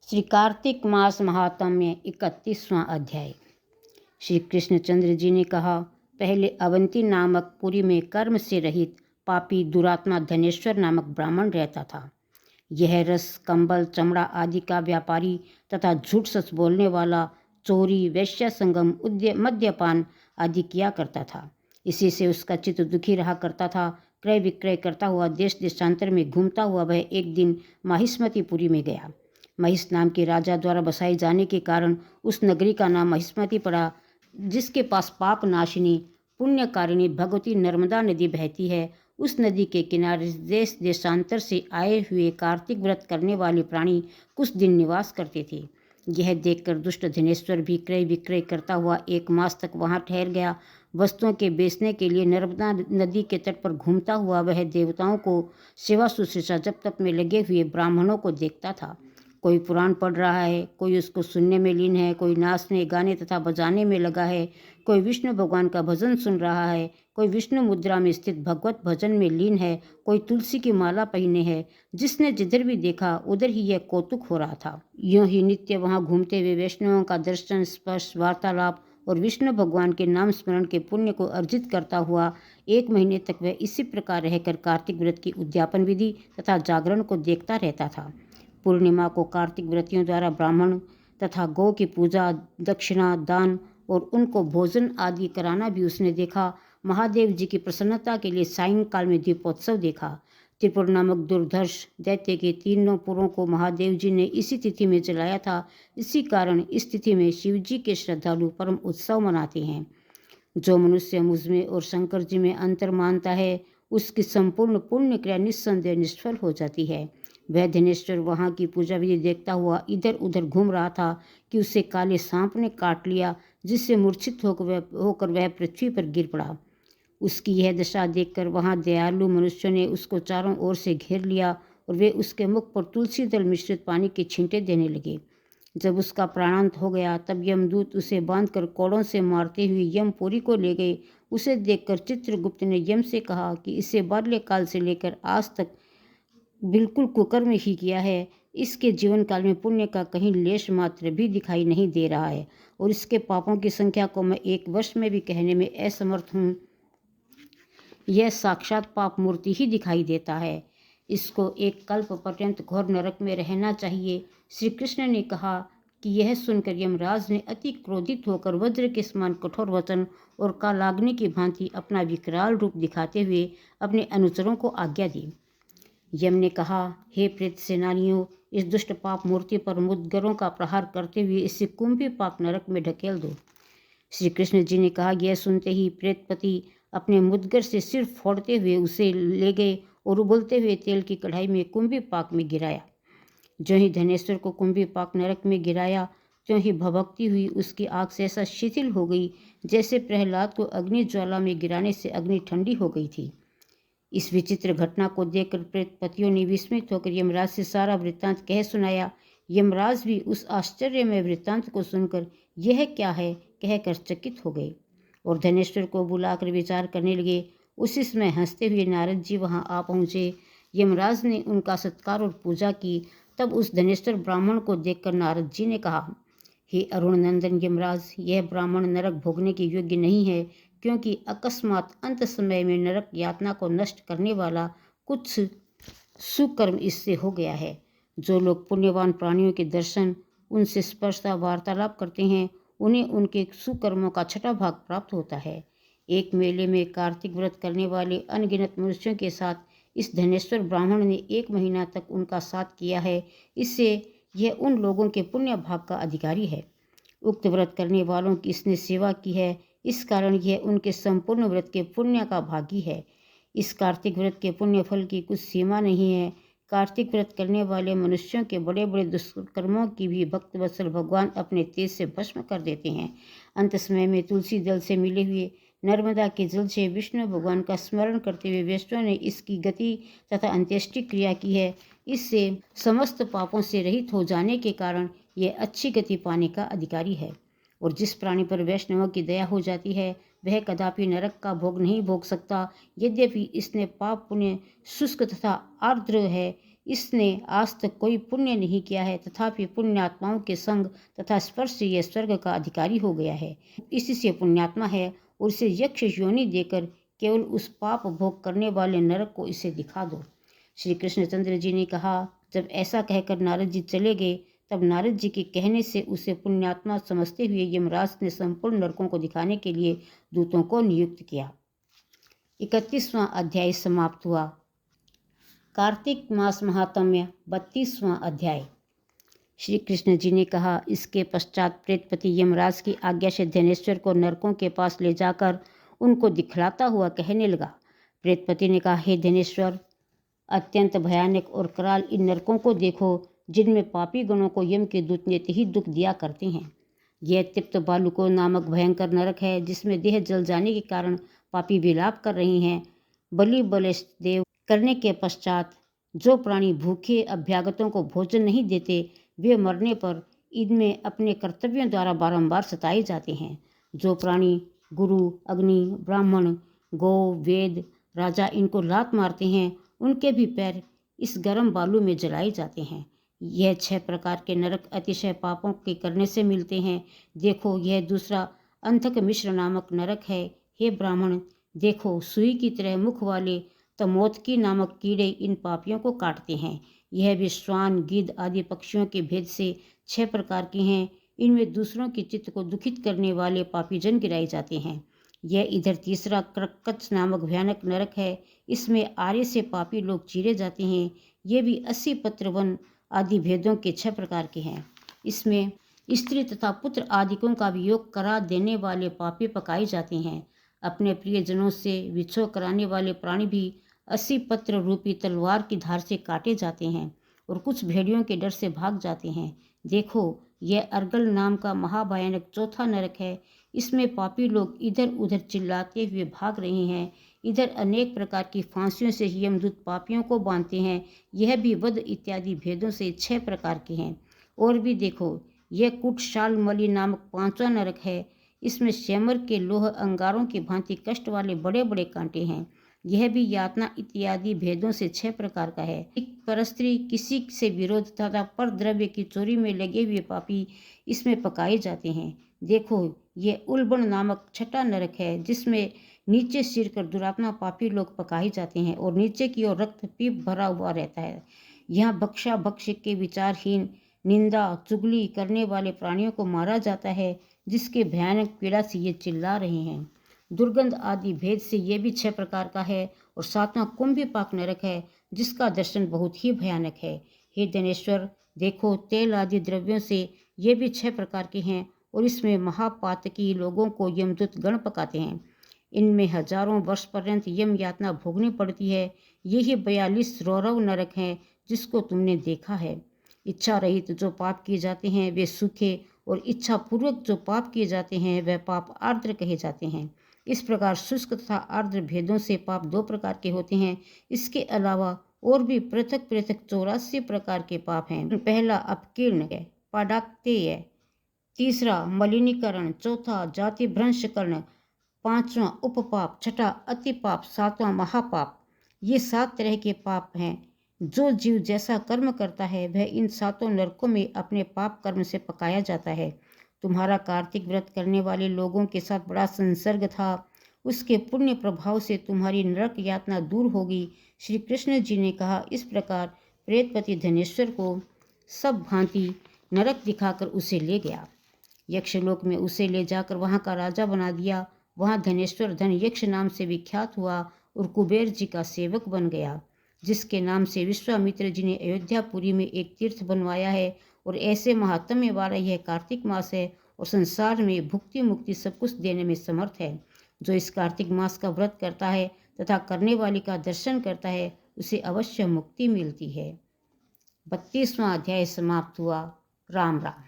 श्री कार्तिक मास महात्म्य 31वां अध्याय। श्री कृष्णचंद्र जी ने कहा, पहले अवंती नामक पुरी में कर्म से रहित पापी दुरात्मा धनेश्वर नामक ब्राह्मण रहता था। यह रस, कंबल, चमड़ा आदि का व्यापारी तथा झूठ सच बोलने वाला, चोरी, वैश्य संगम, मद्यपान आदि किया करता था। इसी से उसका चित्त दुखी रहा करता था। क्रय विक्रय करता हुआ देश देशांतर में घूमता हुआ वह एक दिन माहिष्मतिपुरी में गया। महिष नाम के राजा द्वारा बसाए जाने के कारण उस नगरी का नाम महिष्मति पड़ा, जिसके पास पाप नाशिनी पुण्यकारिणी भगवती नर्मदा नदी बहती है। उस नदी के किनारे देश देशांतर से आए हुए कार्तिक व्रत करने वाले प्राणी कुछ दिन निवास करते थे। यह देखकर दुष्ट धनेश्वर भी क्रय विक्रय करता हुआ 1 मास तक वहां ठहर गया। वस्तुओं के बेचने के लिए नर्मदा नदी के तट पर घूमता हुआ वह देवताओं को सेवा शुश्रूषा जप तप में लगे हुए ब्राह्मणों को देखता था। कोई पुराण पढ़ रहा है, कोई उसको सुनने में लीन है, कोई नाचने गाने तथा बजाने में लगा है, कोई विष्णु भगवान का भजन सुन रहा है, कोई विष्णु मुद्रा में स्थित भगवत भजन में लीन है, कोई तुलसी की माला पहने है। जिसने जिधर भी देखा उधर ही यह कौतुक हो रहा था। यूं ही नित्य वहां घूमते हुए वैष्णवों का दर्शन, स्पर्श, वार्तालाप और विष्णु भगवान के नाम स्मरण के पुण्य को अर्जित करता हुआ 1 महीने तक वह इसी प्रकार रहकर कार्तिक व्रत की उद्यापन विधि तथा जागरण को देखता रहता था। पूर्णिमा को कार्तिक व्रतियों द्वारा ब्राह्मण तथा गौ की पूजा, दक्षिणा, दान और उनको भोजन आदि कराना भी उसने देखा। महादेव जी की प्रसन्नता के लिए सायंकाल में दीपोत्सव देखा। त्रिपुर नामक दुर्धर्ष दैत्य के 3 पुरों को महादेव जी ने इसी तिथि में जलाया था। इसी कारण इस तिथि में शिव जी के श्रद्धालु परम उत्सव मनाते हैं। जो मनुष्य मुझमें और शंकर जी में अंतर मानता है, उसकी संपूर्ण पुण्य क्रिया निस्संदेह निष्फल हो जाती है। वह धनेश्वर वहाँ की पूजा विधि देखता हुआ इधर उधर घूम रहा था कि उसे काले सांप ने काट लिया, जिससे मूर्छित होकर वह पृथ्वी पर गिर पड़ा। उसकी यह दशा देखकर वहाँ दयालु मनुष्यों ने उसको चारों ओर से घेर लिया और वे उसके मुख पर तुलसी दल मिश्रित पानी के छींटे देने लगे। जब उसका प्राणांत हो गया तब यमदूत उसे बांधकर कोड़ों से मारते हुए यमपुरी को ले गए। उसे देखकर चित्रगुप्त ने यम से कहा कि इसे बाल्यकाल से लेकर आज तक बिल्कुल कुकर्म ही किया है। इसके जीवन काल में पुण्य का कहीं लेश मात्र भी दिखाई नहीं दे रहा है और इसके पापों की संख्या को मैं 1 वर्ष में भी कहने में असमर्थ हूँ। यह साक्षात पाप मूर्ति ही दिखाई देता है। इसको 1 कल्प पर्यंत घोर नरक में रहना चाहिए। श्री कृष्ण ने कहा कि यह सुनकर यमराज ने अति क्रोधित होकर वज्र के समान कठोर वचन और कालाग्नि की भांति अपना विकराल रूप दिखाते हुए अपने अनुचरों को आज्ञा दी। यम ने कहा, हे प्रेत सेनानियों, इस दुष्ट पाप मूर्ति पर मुद्गरों का प्रहार करते हुए इसे कुंभी पाक नरक में ढकेल दो। श्री कृष्ण जी ने कहा। यह सुनते ही प्रेतपति अपने मुद्गर से सिर फोड़ते हुए उसे ले गए और उबलते हुए तेल की कढ़ाई में कुंभी पाक में गिराया। जो ही धनेश्वर को कुंभी पाक नरक में गिराया, त्यों ही भभकती हुई उसकी आग से ऐसा शिथिल हो गई जैसे प्रहलाद को अग्नि ज्वाला में गिराने से अग्नि ठंडी हो गई थी। इस विचित्र घटना को देखकर प्रेतपतियों ने विस्मित होकर यमराज से सारा वृत्तांत कह सुनाया। यमराज भी उस आश्चर्यमय वृत्तांत को सुनकर यह क्या है कहकर चकित हो गए और धनेश्वर को बुलाकर विचार करने लगे। उसी समय हंसते हुए नारद जी वहां आ पहुँचे। यमराज ने उनका सत्कार और पूजा की। तब उस धनेश्वर ब्राह्मण को देखकर नारद जी ने कहा, हे अरुण नंदन यमराज, यह ब्राह्मण नरक भोगने के योग्य नहीं है, क्योंकि अकस्मात अंत समय में नरक यातना को नष्ट करने वाला कुछ सुकर्म इससे हो गया है। जो लोग पुण्यवान प्राणियों के दर्शन, उनसे स्पर्शता वार्तालाप करते हैं, उन्हें उनके सुकर्मों का 6वां भाग प्राप्त होता है। एक मेले में कार्तिक व्रत करने वाले अनगिनत मनुष्यों के साथ इस धनेश्वर ब्राह्मण ने 1 महीना तक उनका साथ किया है। इससे यह उन लोगों के पुण्य भाग का अधिकारी है। उक्त व्रत करने वालों की इसने सेवा की है, इस कारण यह उनके संपूर्ण व्रत के पुण्य का भागी है। इस कार्तिक व्रत के पुण्य फल की कुछ सीमा नहीं है। कार्तिक व्रत करने वाले मनुष्यों के बड़े बड़े दुष्कर्मों की भी भक्तवत्सल भगवान अपने तेज से भस्म कर देते हैं। अंत समय में तुलसी दल से मिले हुए नर्मदा के जल से विष्णु भगवान का स्मरण करते हुए वैष्णव ने इसकी गति तथा अंत्येष्टि क्रिया की है। इससे समस्त पापों से रहित हो जाने के कारण यह अच्छी गति पाने का अधिकारी है। और जिस प्राणी पर वैष्णवों की दया हो जाती है, वह कदापि नरक का भोग नहीं भोग सकता। यद्यपि इसने पाप पुण्य शुष्क तथा आर्द्र है, इसने आज तक कोई पुण्य नहीं किया है, तथापि पुण्यात्माओं के संग तथा स्पर्श से यह स्वर्ग का अधिकारी हो गया है। इससे पुण्यात्मा है और इसे यक्ष योनि देकर केवल उस पाप भोग करने वाले नरक को इसे दिखा दो। श्री कृष्णचंद्र जी ने कहा। जब ऐसा कहकर नारद जी चले गए, तब नारद जी के कहने से उसे पुण्यात्मा समझते हुए यमराज ने संपूर्ण नरकों को दिखाने के लिए दूतों को नियुक्त किया। 31वां अध्याय समाप्त हुआ। कार्तिक मास महात्म्य 32वां अध्याय। श्री कृष्ण जी ने कहा, इसके पश्चात प्रेतपति यमराज की आज्ञा से धनेश्वर को नरकों के पास ले जाकर उनको दिखलाता हुआ कहने लगा। प्रेतपति ने कहा, हे धनेश्वर, अत्यंत भयानक और कराल इन नरकों को देखो, जिनमें पापी गणों को यम के दूत नित्य ही दुख दिया करते हैं। यह तिप्त बालुको नामक भयंकर नरक है, जिसमें देह जल जाने के कारण पापी विलाप कर रहे हैं। बलि बलेश देव करने के पश्चात जो प्राणी भूखे अभ्यागतों को भोजन नहीं देते, वे मरने पर इनमें अपने कर्तव्यों द्वारा बारंबार सताए जाते हैं। जो प्राणी गुरु, अग्नि, ब्राह्मण, गौ, वेद, राजा इनको लात मारते हैं, उनके भी पैर इस गर्म बालू में जलाए जाते हैं। यह 6 प्रकार के नरक अतिशय पापों के करने से मिलते हैं। देखो, यह दूसरा अंधक मिश्र नामक नरक है। हे ब्राह्मण, देखो, सुई की तरह मुख वाले तमोतकी नामक कीड़े इन पापियों को काटते हैं। यह भी श्वान, गिद्ध आदि पक्षियों के भेद से 6 प्रकार के हैं। इनमें दूसरों के चित्त को दुखित करने वाले पापीजन गिराए जाते हैं। यह इधर तीसरा क्रक्कच नामक भयानक नरक है। इसमें आर्य से पापी लोग चीरे जाते हैं। ये भी 80 पत्र वन आदि भेदों के 6 प्रकार के हैं। इसमें स्त्री तथा पुत्र आदिकों का वियोग करा देने वाले पापी पकाए जाते हैं। अपने प्रियजनों से विछोह कराने वाले प्राणी भी 80 पत्र रूपी तलवार की धार से काटे जाते हैं और कुछ भेड़ियों के डर से भाग जाते हैं। देखो, यह अर्गल नाम का महाभयानक चौथा नरक है। इसमें पापी लोग इधर उधर चिल्लाते हुए भाग रहे हैं। इधर अनेक प्रकार की फांसियों से यमदूत पापियों को बांधते हैं। यह भी वध इत्यादि भेदों से 6 प्रकार के हैं। और भी देखो, यह कुटशाल मली नामक 5वां नरक है। इसमें श्यामर के लोह अंगारों की भांति कष्ट वाले बड़े बड़े कांटे हैं। यह भी यातना इत्यादि भेदों से 6 प्रकार का है। परस्त्री, किसी से विरोध तथा पर द्रव्य की चोरी में लगे हुए पापी इसमें पकाए जाते हैं। देखो, यह उल्बण नामक 6वां नरक है, जिसमें नीचे सिर कर दुरात्मा पापी लोग पकाए जाते हैं और नीचे की ओर रक्त पीप भरा हुआ रहता है। यहाँ भक्षा भक्ष के विचारहीन निंदा चुगली करने वाले प्राणियों को मारा जाता है, जिसके भयानक पीड़ा से ये चिल्ला रहे हैं। दुर्गंध आदि भेद से ये भी 6 प्रकार का है। और 7वां कुंभीपाक नरक है, जिसका दर्शन बहुत ही भयानक है। हे धनेश्वर, देखो, तेल आदि द्रव्यों से ये भी 6 प्रकार के हैं और इसमें महापातकी लोगों को यमदूत गण पकाते हैं। इनमें हजारों वर्ष पर्यंत यम यातना भोगनी पड़ती है। यही 42 रौरव नरक हैं, जिसको तुमने देखा है। इच्छा रहित जो पाप किए जाते हैं वे सूखे, और इच्छा पूर्वक जो पाप किए जाते हैं वह पाप आर्द्र कहे जाते हैं। इस प्रकार शुष्क तथा आर्द्र भेदों से पाप 2 प्रकार के होते हैं। इसके अलावा और भी पृथक पृथक 84 प्रकार के पाप हैं। पहला अपकीर्ण है, पाडाक्तेय, तीसरा मलिनीकरण, चौथा जाति भ्रंश करण, 5वां उपपाप, 6ठा अतिपाप, 7वां महापाप। ये 7 तरह के पाप हैं। जो जीव जैसा कर्म करता है वह इन 7 नरकों में अपने पाप कर्म से पकाया जाता है। तुम्हारा कार्तिक व्रत करने वाले लोगों के साथ बड़ा संसर्ग था। उसके पुण्य प्रभाव से तुम्हारी नरक यातना दूर होगी। श्री कृष्ण जी ने कहा। इस प्रकार प्रेतपति धनेश्वर को सब भांति नरक दिखाकर उसे ले गया। यक्षलोक में उसे ले जाकर वहाँ का राजा बना दिया। वहाँ धनेश्वर धन यक्ष नाम से विख्यात हुआ और कुबेर जी का सेवक बन गया, जिसके नाम से विश्वामित्र जी ने अयोध्यापुरी में एक तीर्थ बनवाया है। और ऐसे महात्म्य वाला यह कार्तिक मास है और संसार में भुक्ति मुक्ति सब कुछ देने में समर्थ है। जो इस कार्तिक मास का व्रत करता है तथा करने वाले का दर्शन करता है, उसे अवश्य मुक्ति मिलती है। 32वां अध्याय समाप्त हुआ। राम राम।